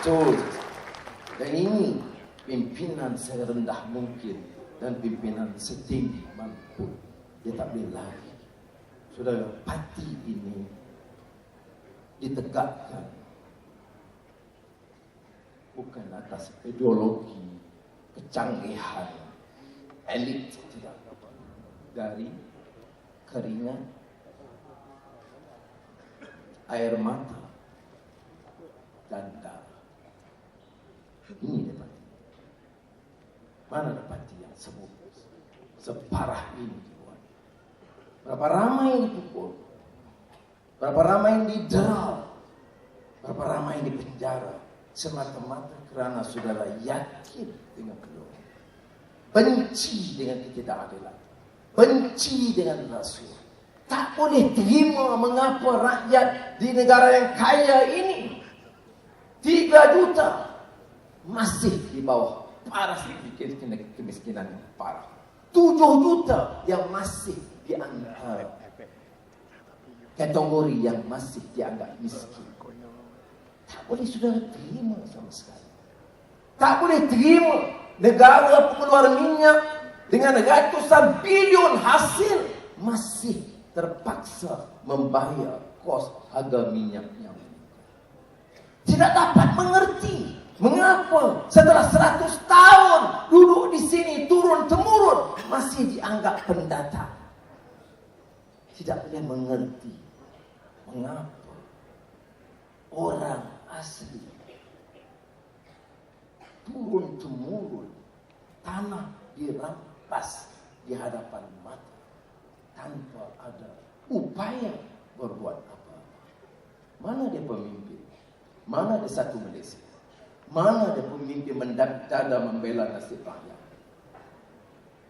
Betul. Dan ini pimpinan serendah mungkin dan pimpinan setinggi mampu. Dia tak boleh lari. Saudara, parti ini ditegakkan bukan atas ideologi kecanggihan elit, tidak, dari keringat, air mata dan darah. Ini dapat. Mana dapat yang semua separah ini dibuat? Berapa ramai yang dipukul, berapa ramai yang didera, berapa ramai yang dipenjara semata-mata kerana saudara yakin dengan kebenaran, benci dengan ketidakadilan, benci dengan rasuah. Tak boleh terima mengapa rakyat di negara yang kaya ini 3 juta masih di bawah paras kemiskinan yang parah. 7 juta yang masih di antara kategori yang masih dianggap miskin. Tak boleh saudara terima sama sekali. Tak boleh terima negara pengeluaran minyak dengan ratusan bilion hasil masih terpaksa membayar kos harga minyak yang meningkat. Tidak dapat mengerti mengapa setelah 100 tahun duduk di sini turun-temurun masih dianggap pendatang. Tidak boleh mengerti mengapa orang asli turun-temurun tanah dirampas di hadapan mata tanpa ada upaya berbuat apa-apa. Mana dia pemimpin? Mana dia satu Malaysia? Mana dia pemimpin mendada membela nasib rakyat?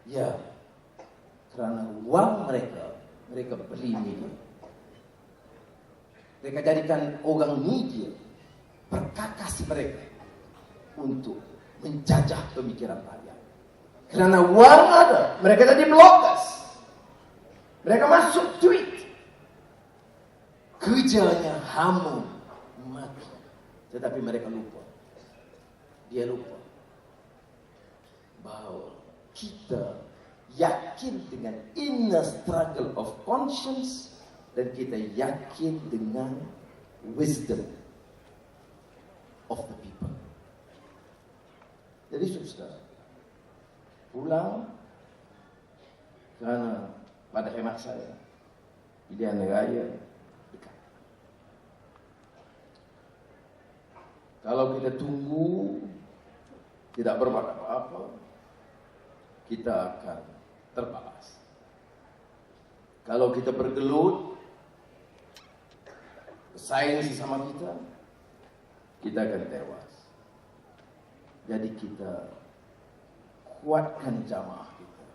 Ya, kerana wang mereka beli media. Mereka jadikan orang media perkakas mereka untuk menjajah pemikiran rakyat. Kerana wang ada, mereka jadi bloggers. Mereka masuk tweet. Kerjanya hamun mati. Tetapi mereka lupa. Dia lupa bahawa kita yakin dengan inner struggle of conscience dan kita yakin dengan wisdom of the people. Jadi saudara, pulang kerana pada hemat saya pilihan raya dekat. Kalau kita tunggu tidak berbuat apa-apa, kita akan terbalas. Kalau kita bergelut bersaing sesama kita akan tewas. Jadi kita kuatkan jamaah kita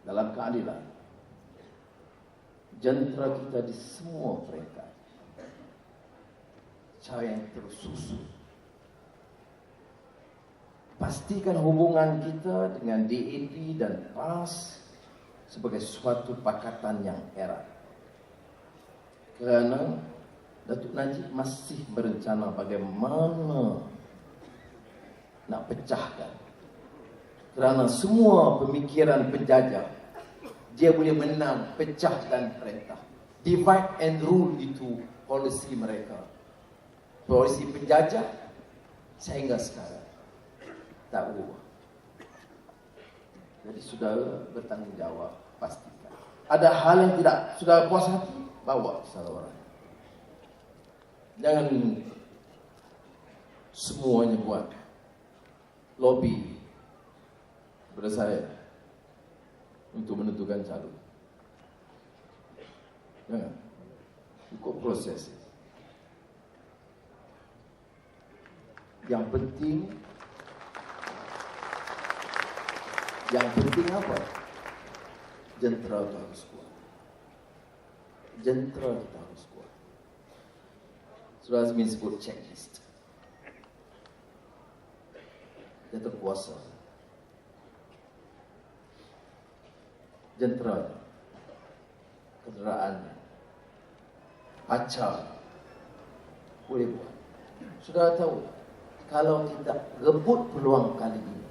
dalam keadilan, jentera kita di semua peringkat, cara yang tersusun. Pastikan hubungan kita dengan DAP dan PAS sebagai suatu pakatan yang erat. Kerana Datuk Najib masih berencana bagaimana nak pecahkan. Kerana semua pemikiran penjajah, dia boleh menang pecah dan perintah. Divide and rule itu polisi mereka. Polisi penjajah sehingga sekarang tak berubah. Jadi saudara bertanggungjawab, pastikan. Ada hal yang tidak saudara puas hati, bawa ke salah orang. Jangan semuanya buat lobby kepada saya untuk menentukan calon. Jangan. Ikut proses. Yang penting apa? Jentera kita harus kuat. Jentera kita harus kuat. Saudara Azmin sebut checklist. Dia terkuasa. Jentera, kenderaan, pacar, boleh buat. Sudah tahu, kalau kita rebut peluang kali ini,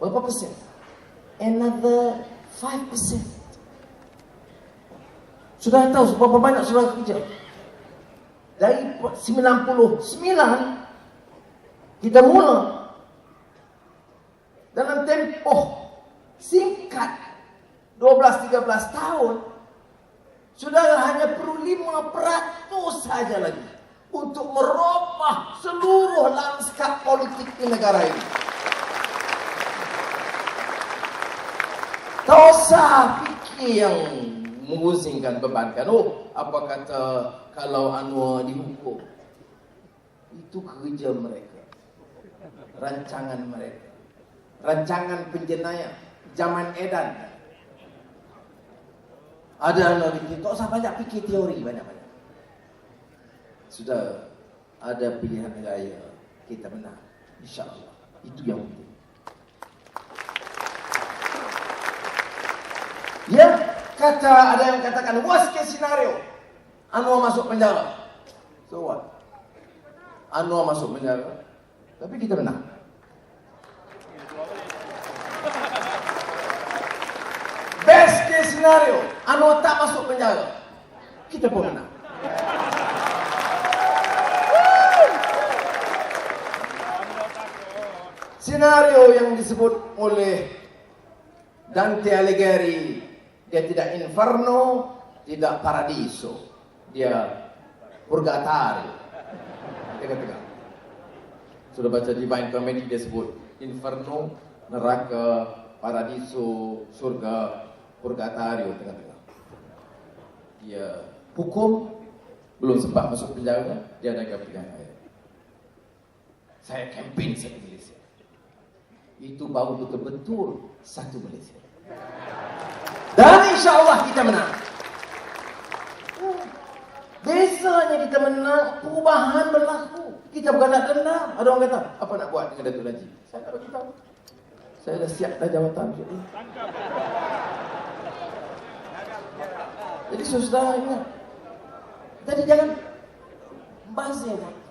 berapa persen? Another 5%. Sudah tahu berapa banyak sudah kerja? Dari 99 kita mula dalam tempoh singkat 12-13 tahun, sudah hanya perlu 5% saja lagi untuk merubah seluruh lanskap politik di negara ini. Tak usah fikir yang mengusingkan, bebankan. Oh, apa kata kalau Anwar dihukum? Itu kerja mereka, rancangan mereka, rancangan penjenayah zaman Edan. Ada Anwar fikir, tak usah banyak fikir teori banyak-banyak. Sudah ada pilihan raya, kita menang, insya-Allah. Itu yang penting. Ya, ada yang katakan worst case scenario, Anwar masuk penjara. So what? Anwar masuk penjara, tapi kita menang. Best case scenario, Anwar tak masuk penjara, kita pun menang. Senario yang disebut oleh Dante Alighieri, dia tidak inferno, tidak paradiso, dia purgatorio. Dia katakan, sudah baca Divine Comedy, dia sebut inferno, neraka, paradiso, surga, purgatorio, tengah-tengah. Dia hukum, belum sempat masuk penjara, dia ada pilihan raya. Saya campaign satu Malaysia. Itu baru betul-betul satu Malaysia. Dan insya-Allah kita menang. Biasanya kita menang, perubahan berlaku. Kita bukan nak dendam. Ada orang kata, apa nak buat dengan Datuk Najib? Saya tak bagi tahu. Saya dah siap dah jawatan. Jadi saudara ingat, jadi jangan bazir waktu.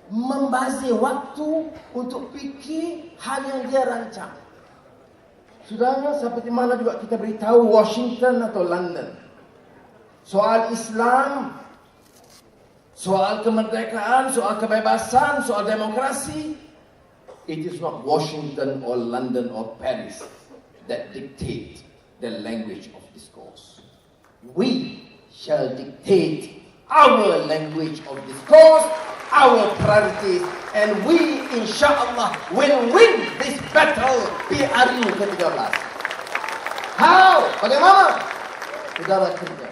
Membazir waktu untuk fikir hal yang dia rancang. Saudara, seperti mana juga kita beritahu Washington atau London, soal Islam, soal kemerdekaan, soal kebebasan, soal demokrasi, it is not Washington or London or Paris that dictate the language of discourse. We shall dictate our language of discourse, our priorities, and we insyaAllah will win this battle PRU ke-13. How? Bagaimana? Saudara kerja.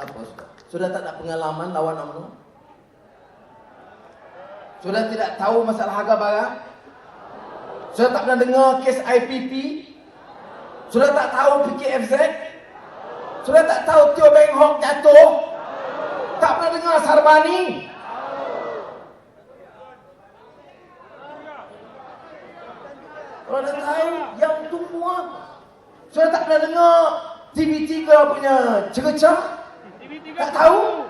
Apa sudah? Sudah tak ada pengalaman lawan UMNO? Sudah tidak tahu masalah harga barang? Sudah tak pernah dengar kes IPP? Sudah tak tahu PKFZ? Sudah tak tahu Teo Beng Hok jatuh? Tak pernah dengar Sarbani? Kalau dah tahu, yang tunggu apa? Sudah tak pernah dengar TV3 punya cercah? Tak tahu?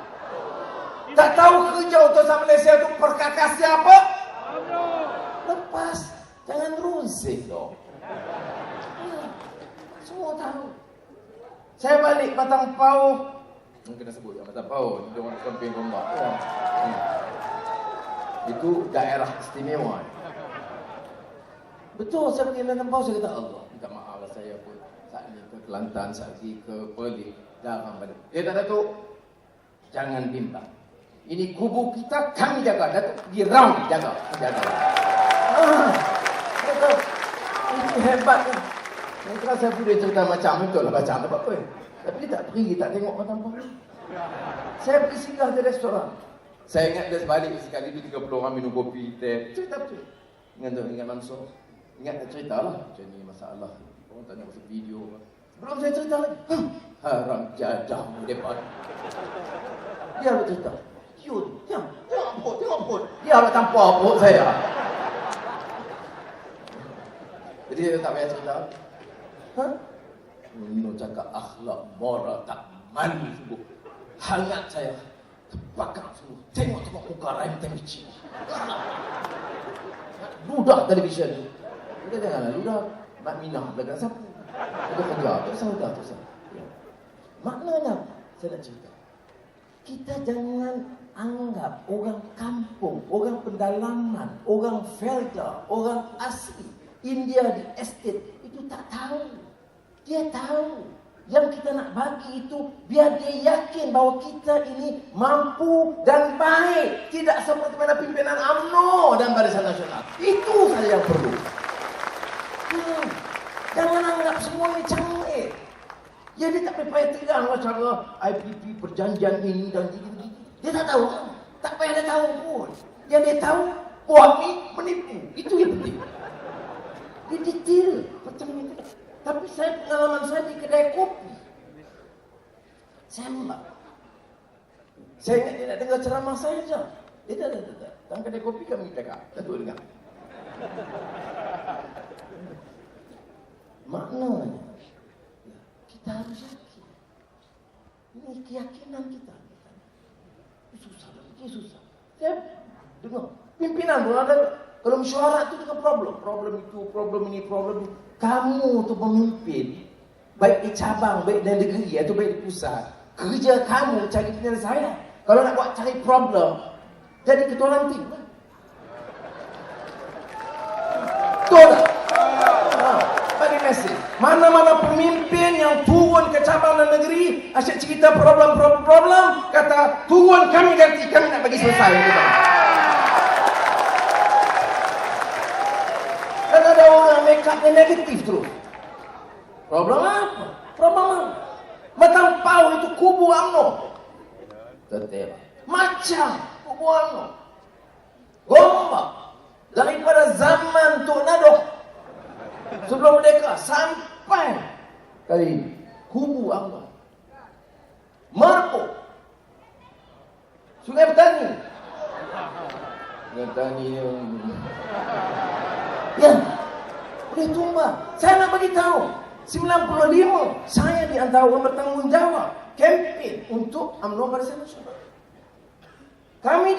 Tak tahu kerja utusan Malaysia itu perkakas siapa? Lepas, jangan rusik dong. Semua tahu. Saya balik Batang Pau. Kena sebut ya, Batang Pau. Dia orang campaign Rombak. Itu daerah istimewa. Betul, saya pergi Batang Pau, saya kata Allah, minta maaf lah saya pun. Saat ini ke Kelantan, saat ini ke Perlis. Jarang balik. Dia tak Datuk, jangan bimbang. Ini kubu kita, kami jaga. Datuk pergi round, jaga. Betul. Itu hebat kan. Yang keras saya boleh cerita macam betul lah macam apa pun. Tapi dia tak pergi, tak tengok Batang Pau. Saya pergi singgah di restoran. Saya ingat dia balik sekali itu 30 orang minum kopi, teh. Cerita betul. Ingat langsung. Ingat tak cerita lah. Macam ni masalah. Orang tanya pasal video. Belum saya cerita lagi. Haram jadah depan. Dia ada cerita. Yun, tengok pun. Dia ada tanpa apa saya. Jadi dia tak payah cerita. Nino cakap akhlak moral tak mandi. Hangat saya. terbakar semua. Tengok muka Rahim Temici. Ludah televisyen ni. Kita janganlah ludah. Mak Minah belakang siapa? Kita kerja. Kita saudara tu sahaja. Ya. Maknanya, saya nak cerita. Kita jangan anggap orang kampung, orang pendalaman, orang Felda, orang asli India di estate itu tak tahu. Dia tahu. Yang kita nak bagi itu biar dia yakin bahawa kita ini mampu dan baik. Tidak seperti mana pimpinan UMNO dan Barisan Nasional. Itu saja yang perlu. Jangan anggap semua ini canggih. Ya dia tak payah tegang cara IPP perjanjian ini dan ini. Dia tak tahu. Tak payah dia tahu pun. Yang dia tahu, Puami menipu. Itu yang penting. Dia detail. Macam itu. Tapi pengalaman saya di kedai kopi. Sembah. Saya ingat dia nak dengar ceramah saya je. Dia tak. Dalam kedai kopi kami cakap. Tentu dengar. Maknanya, kita harus yakin. Ini keyakinan kita. Ini susah. Saya dengar. Pimpinan pun ada. Kalau mesyuarat itu juga problem. Problem itu, problem ini, problem itu. Kamu untuk memimpin, baik di cabang, baik di negeri atau baik di pusat, kerja kamu cari penyelesaian. Kalau nak buat cari problem, jadi ketua ranting. Betul tak? Bagi mesej. Mana-mana pemimpin yang turun ke cabang dan negeri, asyik cerita problem, kata turun kami ganti, kami nak bagi selesai. Dan ada orang make up yang negatif terus. Problem apa? Matampau itu kubu UMNO. Tetap. Macam kubu UMNO. Gombak. Daripada zaman Tok Nado. Sebelum merdeka sampai kali ini. Kubu UMNO. Marco. Sungai Petani. Sungai Petani yang... Ya, boleh tumbang. Saya nak bagi tahu, 95 saya di antara orang bertanggungjawab kempen untuk UMNO Barisan Nasional. Kami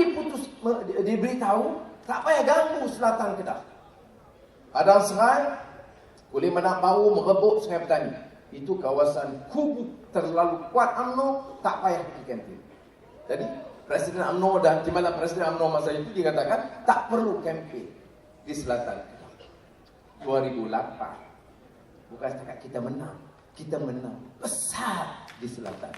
diberitahu tak payah ganggu selatan Kedah. Padang Serai boleh menak bau merebut Sungai Petani. Itu kawasan kubu terlalu kuat UMNO, tak payah pergi kempen. Jadi Presiden UMNO dan timbalan Presiden UMNO masa itu dikatakan tak perlu kempen di selatan Kedah. 2008. Bukan setakat kita menang besar di selatan.